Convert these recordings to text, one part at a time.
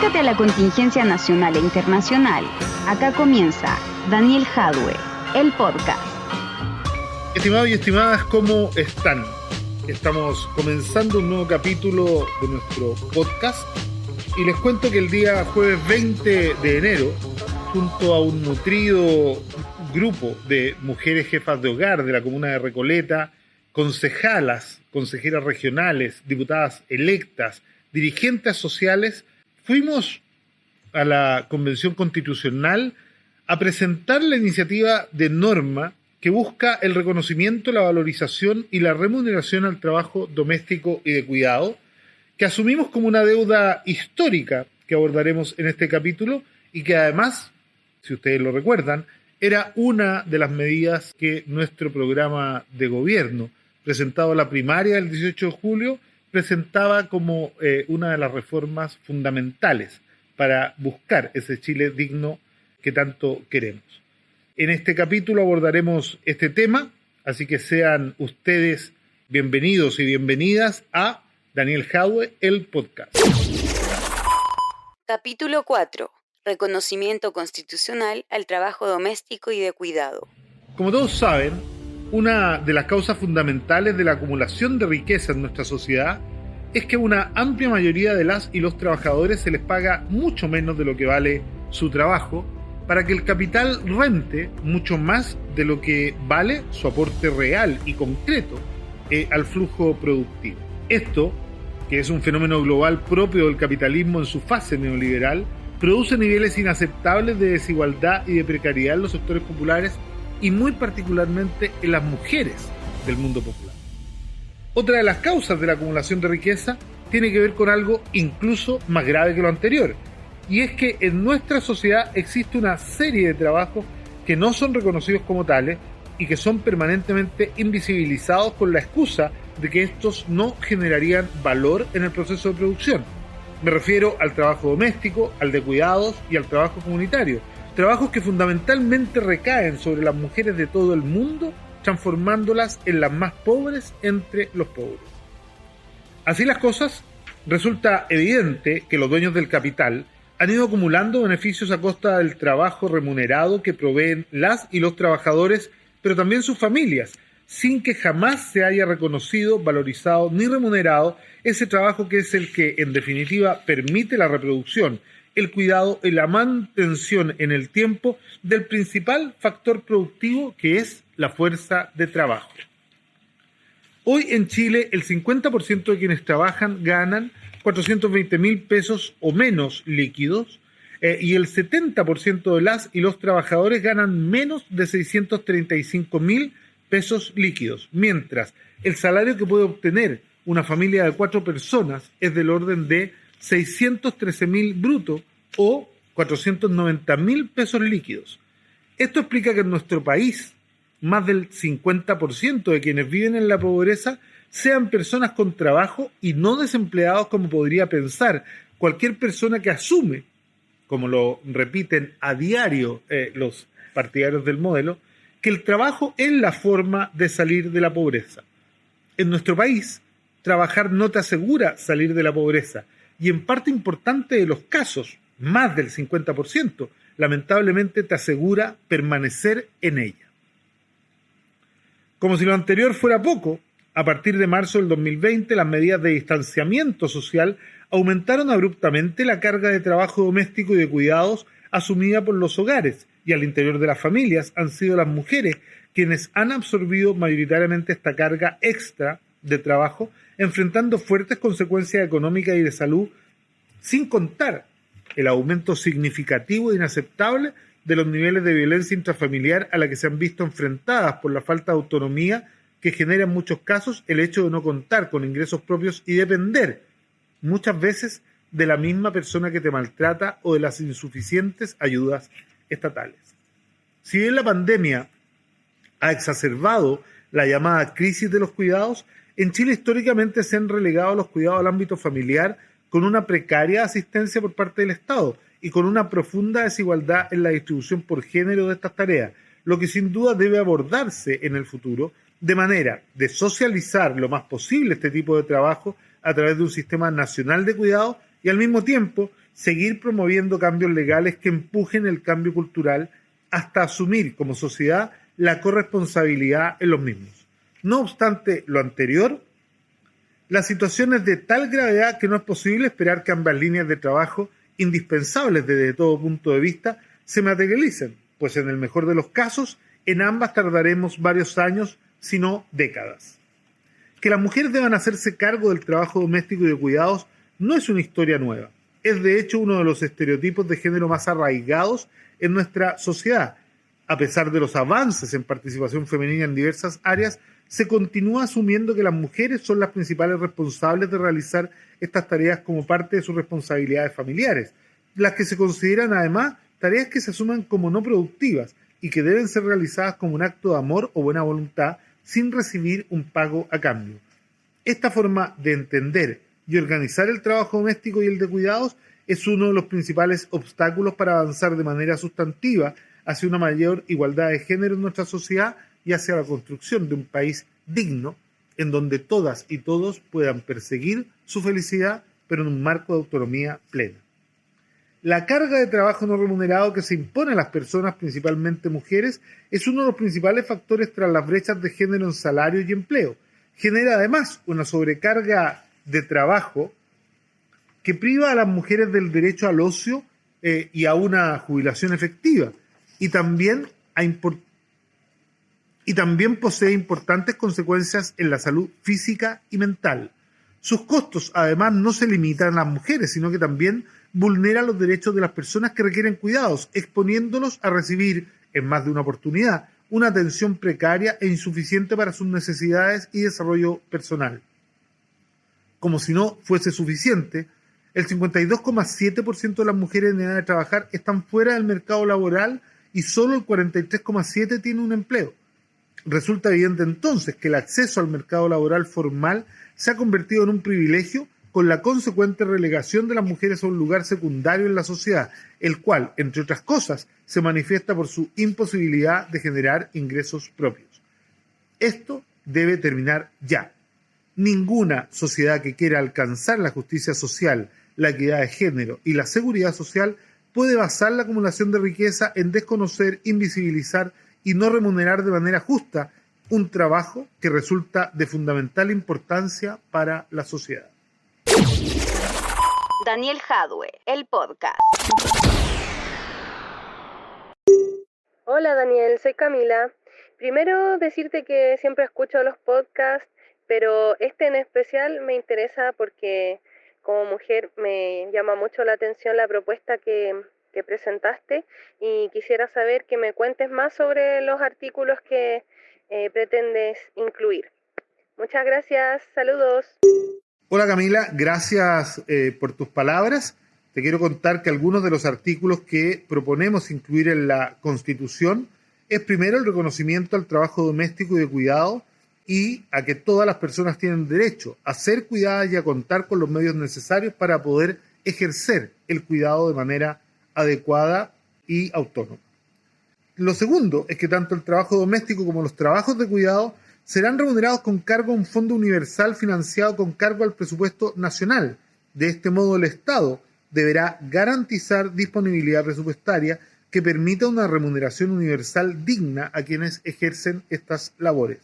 Súmate a la contingencia nacional e internacional. Acá comienza Daniel Jadwe, el podcast. Estimados y estimadas, ¿cómo están? Estamos comenzando un nuevo capítulo de nuestro podcast y les cuento que el día jueves 20 de enero, junto a un nutrido grupo de mujeres jefas de hogar de la comuna de Recoleta, concejalas, consejeras regionales, diputadas electas, dirigentes sociales, fuimos a la Convención Constitucional a presentar la iniciativa de norma que busca el reconocimiento, la valorización y la remuneración al trabajo doméstico y de cuidado, que asumimos como una deuda histórica que abordaremos en este capítulo y que además, si ustedes lo recuerdan, era una de las medidas que nuestro programa de gobierno, presentado a la primaria del 18 de julio, presentaba como una de las reformas fundamentales para buscar ese Chile digno que tanto queremos. En este capítulo abordaremos este tema, así que sean ustedes bienvenidos y bienvenidas a Daniel Jadwe, el podcast. Capítulo 4. Reconocimiento constitucional al trabajo doméstico y de cuidado. Como todos saben, una de las causas fundamentales de la acumulación de riqueza en nuestra sociedad es que a una amplia mayoría de las y los trabajadores se les paga mucho menos de lo que vale su trabajo, para que el capital rente mucho más de lo que vale su aporte real y concreto al flujo productivo. Esto, que es un fenómeno global propio del capitalismo en su fase neoliberal, produce niveles inaceptables de desigualdad y de precariedad en los sectores populares y muy particularmente en las mujeres del mundo popular. Otra de las causas de la acumulación de riqueza tiene que ver con algo incluso más grave que lo anterior, y es que en nuestra sociedad existe una serie de trabajos que no son reconocidos como tales y que son permanentemente invisibilizados con la excusa de que estos no generarían valor en el proceso de producción. Me refiero al trabajo doméstico, al de cuidados y al trabajo comunitario, trabajos que fundamentalmente recaen sobre las mujeres de todo el mundo, transformándolas en las más pobres entre los pobres. Así las cosas, resulta evidente que los dueños del capital han ido acumulando beneficios a costa del trabajo remunerado que proveen las y los trabajadores, pero también sus familias, sin que jamás se haya reconocido, valorizado ni remunerado ese trabajo que es el que, en definitiva, permite la reproducción, el cuidado y la mantención en el tiempo del principal factor productivo que es la fuerza de trabajo. Hoy en Chile el 50% de quienes trabajan ganan 420.000 pesos o menos líquidos y el 70% de las y los trabajadores ganan menos de 635.000 pesos líquidos, mientras el salario que puede obtener una familia de 4 personas es del orden de 613.000 brutos o 490.000 pesos líquidos. Esto explica que en nuestro país más del 50% de quienes viven en la pobreza sean personas con trabajo y no desempleados como podría pensar cualquier persona que asume, como lo repiten a diario los partidarios del modelo, que el trabajo es la forma de salir de la pobreza. En nuestro país, trabajar no te asegura salir de la pobreza y en parte importante de los casos, más del 50%, lamentablemente te asegura permanecer en ella. Como si lo anterior fuera poco, a partir de marzo del 2020 las medidas de distanciamiento social aumentaron abruptamente la carga de trabajo doméstico y de cuidados asumida por los hogares, y al interior de las familias han sido las mujeres quienes han absorbido mayoritariamente esta carga extra de trabajo, enfrentando fuertes consecuencias económicas y de salud, sin contar el aumento significativo e inaceptable de los niveles de violencia intrafamiliar a la que se han visto enfrentadas por la falta de autonomía que genera en muchos casos el hecho de no contar con ingresos propios y depender muchas veces de la misma persona que te maltrata o de las insuficientes ayudas estatales. Si bien la pandemia ha exacerbado la llamada crisis de los cuidados, en Chile históricamente se han relegado los cuidados al ámbito familiar con una precaria asistencia por parte del Estado y con una profunda desigualdad en la distribución por género de estas tareas, lo que sin duda debe abordarse en el futuro de manera de socializar lo más posible este tipo de trabajo a través de un sistema nacional de cuidado y al mismo tiempo seguir promoviendo cambios legales que empujen el cambio cultural hasta asumir como sociedad la corresponsabilidad en los mismos. No obstante lo anterior, la situación es de tal gravedad que no es posible esperar que ambas líneas de trabajo, indispensables desde todo punto de vista, se materialicen, pues en el mejor de los casos, en ambas tardaremos varios años, si no décadas. Que las mujeres deban hacerse cargo del trabajo doméstico y de cuidados no es una historia nueva. Es de hecho uno de los estereotipos de género más arraigados en nuestra sociedad. A pesar de los avances en participación femenina en diversas áreas, se continúa asumiendo que las mujeres son las principales responsables de realizar estas tareas como parte de sus responsabilidades familiares, las que se consideran además tareas que se asuman como no productivas y que deben ser realizadas como un acto de amor o buena voluntad sin recibir un pago a cambio. Esta forma de entender y organizar el trabajo doméstico y el de cuidados es uno de los principales obstáculos para avanzar de manera sustantiva hacia una mayor igualdad de género en nuestra sociedad y hacia la construcción de un país digno en donde todas y todos puedan perseguir su felicidad, pero en un marco de autonomía plena. La carga de trabajo no remunerado que se impone a las personas, principalmente mujeres, es uno de los principales factores tras las brechas de género en salario y empleo. Genera además una sobrecarga de trabajo que priva a las mujeres del derecho al ocio y a una jubilación efectiva, y también posee importantes consecuencias en la salud física y mental. Sus costos, además, no se limitan a las mujeres, sino que también vulneran los derechos de las personas que requieren cuidados, exponiéndolos a recibir, en más de una oportunidad, una atención precaria e insuficiente para sus necesidades y desarrollo personal. Como si no fuese suficiente, el 52,7% de las mujeres en edad de trabajar están fuera del mercado laboral y solo el 43,7% tiene un empleo. Resulta evidente entonces que el acceso al mercado laboral formal se ha convertido en un privilegio con la consecuente relegación de las mujeres a un lugar secundario en la sociedad, el cual, entre otras cosas, se manifiesta por su imposibilidad de generar ingresos propios. Esto debe terminar ya. Ninguna sociedad que quiera alcanzar la justicia social, la equidad de género y la seguridad social puede basar la acumulación de riqueza en desconocer, invisibilizar y no remunerar de manera justa un trabajo que resulta de fundamental importancia para la sociedad. Daniel Jadwe, el podcast. Hola Daniel, soy Camila. Primero decirte que siempre escucho los podcasts, pero este en especial me interesa porque como mujer me llama mucho la atención la propuesta que presentaste y quisiera saber que me cuentes más sobre los artículos que pretendes incluir. Muchas gracias, saludos. Hola Camila, gracias por tus palabras. Te quiero contar que algunos de los artículos que proponemos incluir en la Constitución es primero el reconocimiento al trabajo doméstico y de cuidado y a que todas las personas tienen derecho a ser cuidadas y a contar con los medios necesarios para poder ejercer el cuidado de manera adecuada y autónoma. Lo segundo es que tanto el trabajo doméstico como los trabajos de cuidado serán remunerados con cargo a un fondo universal financiado con cargo al presupuesto nacional. De este modo, el Estado deberá garantizar disponibilidad presupuestaria que permita una remuneración universal digna a quienes ejercen estas labores.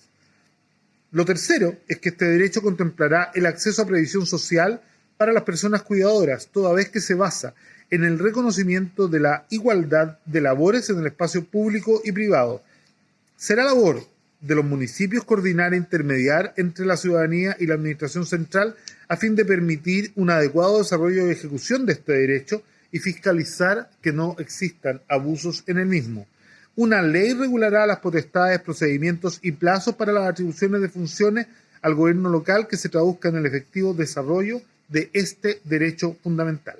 Lo tercero es que este derecho contemplará el acceso a previsión social para las personas cuidadoras, toda vez que se basa en el reconocimiento de la igualdad de labores en el espacio público y privado. Será labor de los municipios coordinar e intermediar entre la ciudadanía y la administración central a fin de permitir un adecuado desarrollo y ejecución de este derecho y fiscalizar que no existan abusos en el mismo. Una ley regulará las potestades, procedimientos y plazos para las atribuciones de funciones al gobierno local que se traduzca en el efectivo desarrollo de este derecho fundamental.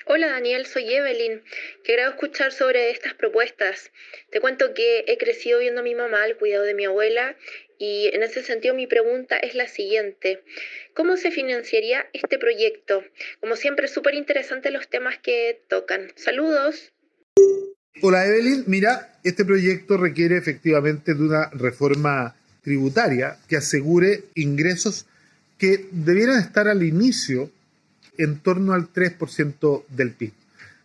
Hola Daniel, soy Evelyn. Qué agrado escuchar sobre estas propuestas. Te cuento que he crecido viendo a mi mamá al cuidado de mi abuela y en ese sentido mi pregunta es la siguiente. ¿Cómo se financiaría este proyecto? Como siempre, súper interesantes los temas que tocan. Saludos. Hola Evelyn, mira, este proyecto requiere efectivamente de una reforma tributaria que asegure ingresos que debieran estar al inicio en torno al 3% del PIB.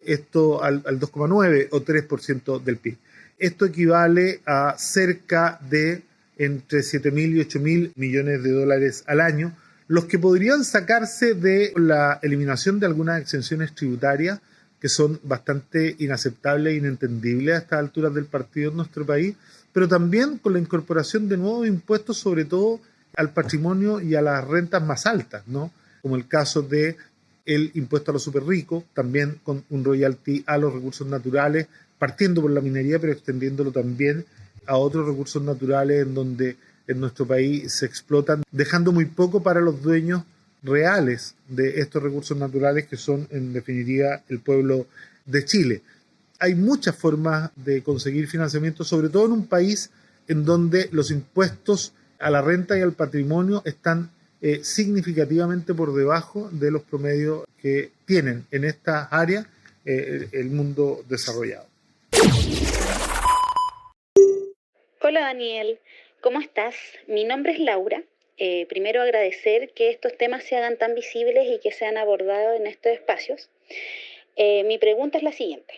Esto al 2,9 o 3% del PIB. Esto equivale a cerca de entre 7.000 y 8.000 millones de dólares al año, los que podrían sacarse de la eliminación de algunas exenciones tributarias que son bastante inaceptables e inentendibles a estas alturas del partido en nuestro país, pero también con la incorporación de nuevos impuestos, sobre todo al patrimonio y a las rentas más altas, ¿no? Como el caso de el impuesto a los superricos, también con un royalty a los recursos naturales, partiendo por la minería, pero extendiéndolo también a otros recursos naturales en donde en nuestro país se explotan, dejando muy poco para los dueños reales de estos recursos naturales, que son en definitiva el pueblo de Chile. Hay muchas formas de conseguir financiamiento, sobre todo en un país en donde los impuestos a la renta y al patrimonio están significativamente por debajo de los promedios que tienen en estas áreas el mundo desarrollado. Hola Daniel, ¿cómo estás? Mi nombre es Laura. Primero agradecer que estos temas se hagan tan visibles y que sean abordados en estos espacios. Mi pregunta es la siguiente,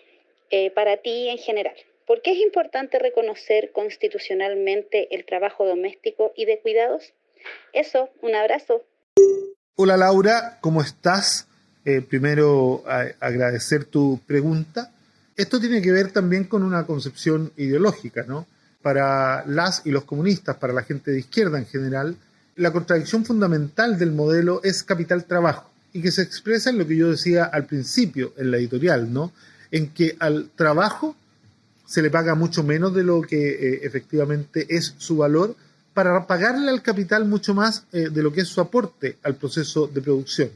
para ti en general. ¿Por qué es importante reconocer constitucionalmente el trabajo doméstico y de cuidados? Eso, un abrazo. Hola Laura, ¿cómo estás? Primero agradecer tu pregunta. Esto tiene que ver también con una concepción ideológica, ¿no? Para las y los comunistas, para la gente de izquierda en general, la contradicción fundamental del modelo es capital-trabajo, y que se expresa en lo que yo decía al principio en la editorial, ¿no? En que al trabajo se le paga mucho menos de lo que efectivamente es su valor, para pagarle al capital mucho más de lo que es su aporte al proceso de producción.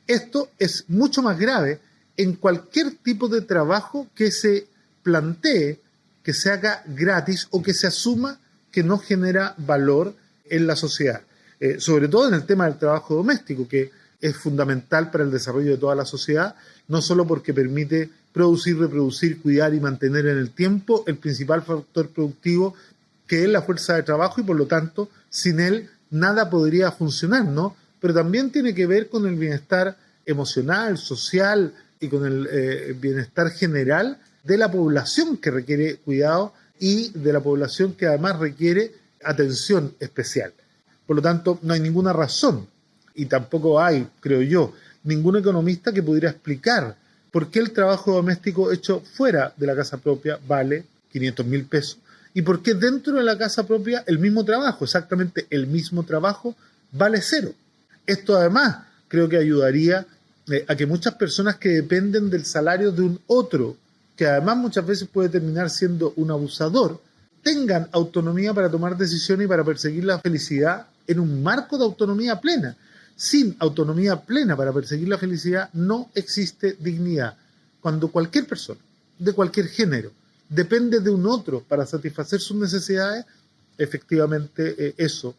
Esto es mucho más grave en cualquier tipo de trabajo que se plantee, que se haga gratis o que se asuma que no genera valor en la sociedad. Sobre todo en el tema del trabajo doméstico, que es fundamental para el desarrollo de toda la sociedad, no solo porque permite producir, reproducir, cuidar y mantener en el tiempo el principal factor productivo, que es la fuerza de trabajo, y por lo tanto sin él nada podría funcionar, ¿no? Pero también tiene que ver con el bienestar emocional, social y con el bienestar general de la población que requiere cuidado y de la población que además requiere atención especial. Por lo tanto, no hay ninguna razón, y tampoco hay, creo yo, ningún economista que pudiera explicar por qué el trabajo doméstico hecho fuera de la casa propia vale 500.000 pesos y por qué dentro de la casa propia el mismo trabajo, exactamente el mismo trabajo, vale 0. Esto además creo que ayudaría a que muchas personas que dependen del salario de un otro, que además muchas veces puede terminar siendo un abusador, tengan autonomía para tomar decisiones y para perseguir la felicidad en un marco de autonomía plena. Sin autonomía plena para perseguir la felicidad no existe dignidad. Cuando cualquier persona, de cualquier género, depende de un otro para satisfacer sus necesidades, efectivamente eso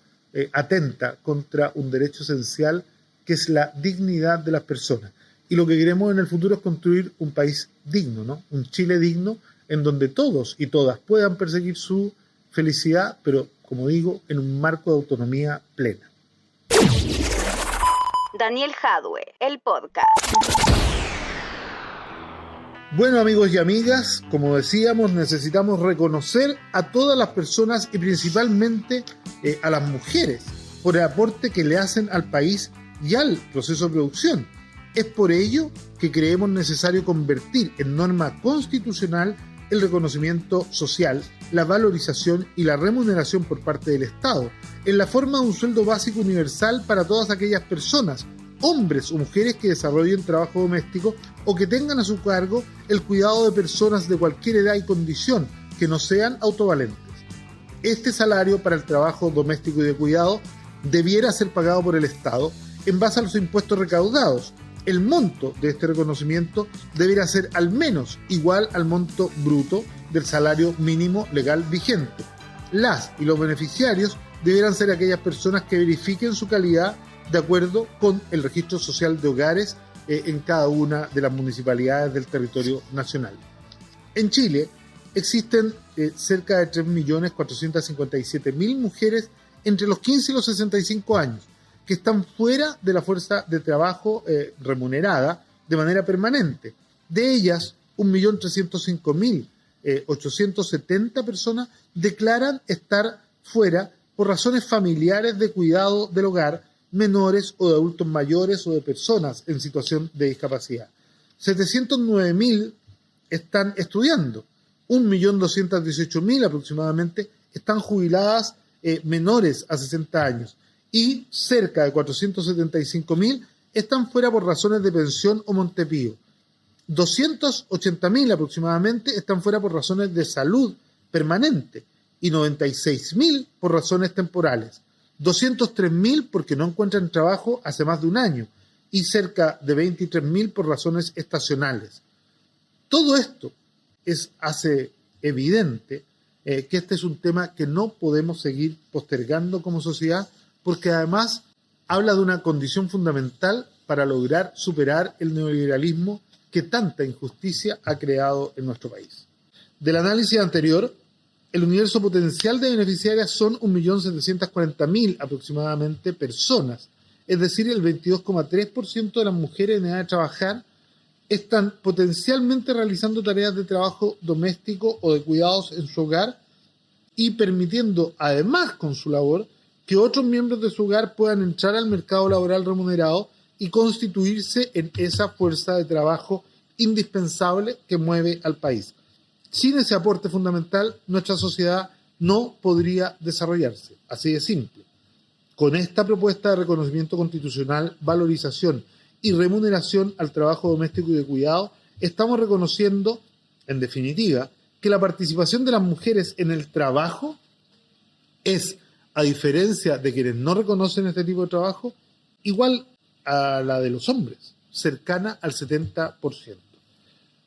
atenta contra un derecho esencial que es la dignidad de las personas. Y lo que queremos en el futuro es construir un país digno, ¿no? Un Chile digno en donde todos y todas puedan perseguir su felicidad, pero, como digo, en un marco de autonomía plena. Daniel Hadwe, el podcast. Bueno, amigos y amigas, como decíamos, necesitamos reconocer a todas las personas y principalmente a las mujeres por el aporte que le hacen al país y al proceso de producción. Es por ello que creemos necesario convertir en norma constitucional el reconocimiento social, la valorización y la remuneración por parte del Estado, en la forma de un sueldo básico universal para todas aquellas personas, hombres o mujeres que desarrollen trabajo doméstico o que tengan a su cargo el cuidado de personas de cualquier edad y condición que no sean autovalentes. Este salario para el trabajo doméstico y de cuidado debiera ser pagado por el Estado en base a los impuestos recaudados. El monto de este reconocimiento deberá ser al menos igual al monto bruto del salario mínimo legal vigente. Las y los beneficiarios deberán ser aquellas personas que verifiquen su calidad de acuerdo con el registro social de hogares en cada una de las municipalidades del territorio nacional. En Chile existen cerca de 3.457.000 mujeres entre los 15 y los 65 años, que están fuera de la fuerza de trabajo remunerada de manera permanente. De ellas, 1.305.870 personas declaran estar fuera por razones familiares de cuidado del hogar, menores o de adultos mayores o de personas en situación de discapacidad. 709.000 están estudiando, 1.218.000 aproximadamente están jubiladas menores a 60 años y cerca de 475.000 están fuera por razones de pensión o Montepío. 280.000 aproximadamente están fuera por razones de salud permanente y 96.000 por razones temporales. 203.000 porque no encuentran trabajo hace más de un año y cerca de 23.000 por razones estacionales. Todo esto hace evidente que este es un tema que no podemos seguir postergando como sociedad, porque además habla de una condición fundamental para lograr superar el neoliberalismo que tanta injusticia ha creado en nuestro país. Del análisis anterior, el universo potencial de beneficiarias son 1.740.000 aproximadamente personas, es decir, el 22,3% de las mujeres en edad de trabajar están potencialmente realizando tareas de trabajo doméstico o de cuidados en su hogar y permitiendo, además con su labor, que otros miembros de su hogar puedan entrar al mercado laboral remunerado y constituirse en esa fuerza de trabajo indispensable que mueve al país. Sin ese aporte fundamental, nuestra sociedad no podría desarrollarse. Así de simple. Con esta propuesta de reconocimiento constitucional, valorización y remuneración al trabajo doméstico y de cuidado, estamos reconociendo, en definitiva, que la participación de las mujeres en el trabajo es, a diferencia de quienes no reconocen este tipo de trabajo, igual a la de los hombres, cercana al 70%.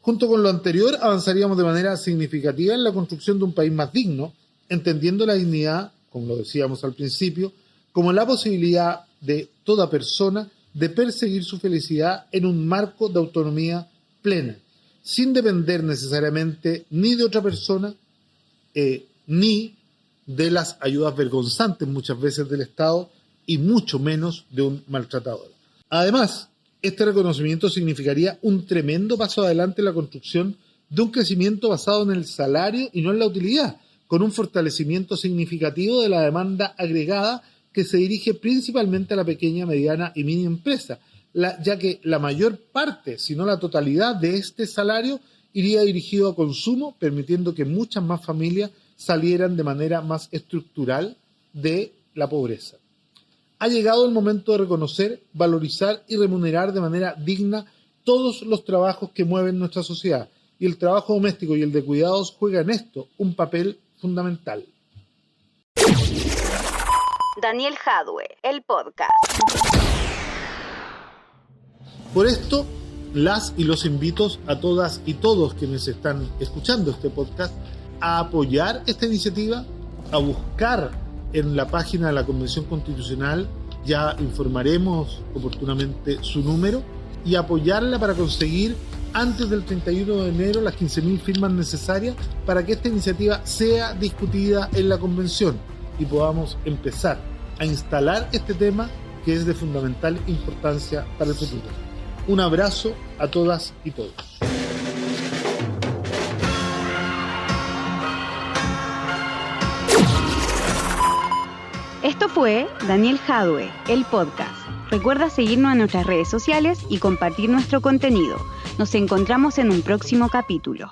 Junto con lo anterior, avanzaríamos de manera significativa en la construcción de un país más digno, entendiendo la dignidad, como lo decíamos al principio, como la posibilidad de toda persona de perseguir su felicidad en un marco de autonomía plena, sin depender necesariamente ni de otra persona, ni de las ayudas vergonzantes muchas veces del Estado, y mucho menos de un maltratador. Además, este reconocimiento significaría un tremendo paso adelante en la construcción de un crecimiento basado en el salario y no en la utilidad, con un fortalecimiento significativo de la demanda agregada que se dirige principalmente a la pequeña, mediana y mini empresa, ya que la mayor parte, si no la totalidad de este salario, iría dirigido a consumo, permitiendo que muchas más familias salieran de manera más estructural de la pobreza. Ha llegado el momento de reconocer, valorizar y remunerar de manera digna todos los trabajos que mueven nuestra sociedad, y el trabajo doméstico y el de cuidados juega en esto un papel fundamental. Daniel Jadwe, el podcast. Por esto, las y los invito a todas y todos quienes están escuchando este podcast a apoyar esta iniciativa, a buscar en la página de la Convención Constitucional, ya informaremos oportunamente su número, y apoyarla para conseguir antes del 31 de enero las 15.000 firmas necesarias para que esta iniciativa sea discutida en la Convención y podamos empezar a instalar este tema que es de fundamental importancia para el futuro. Un abrazo a todas y todos. Esto fue Daniel Jadwe, el podcast. Recuerda seguirnos en nuestras redes sociales y compartir nuestro contenido. Nos encontramos en un próximo capítulo.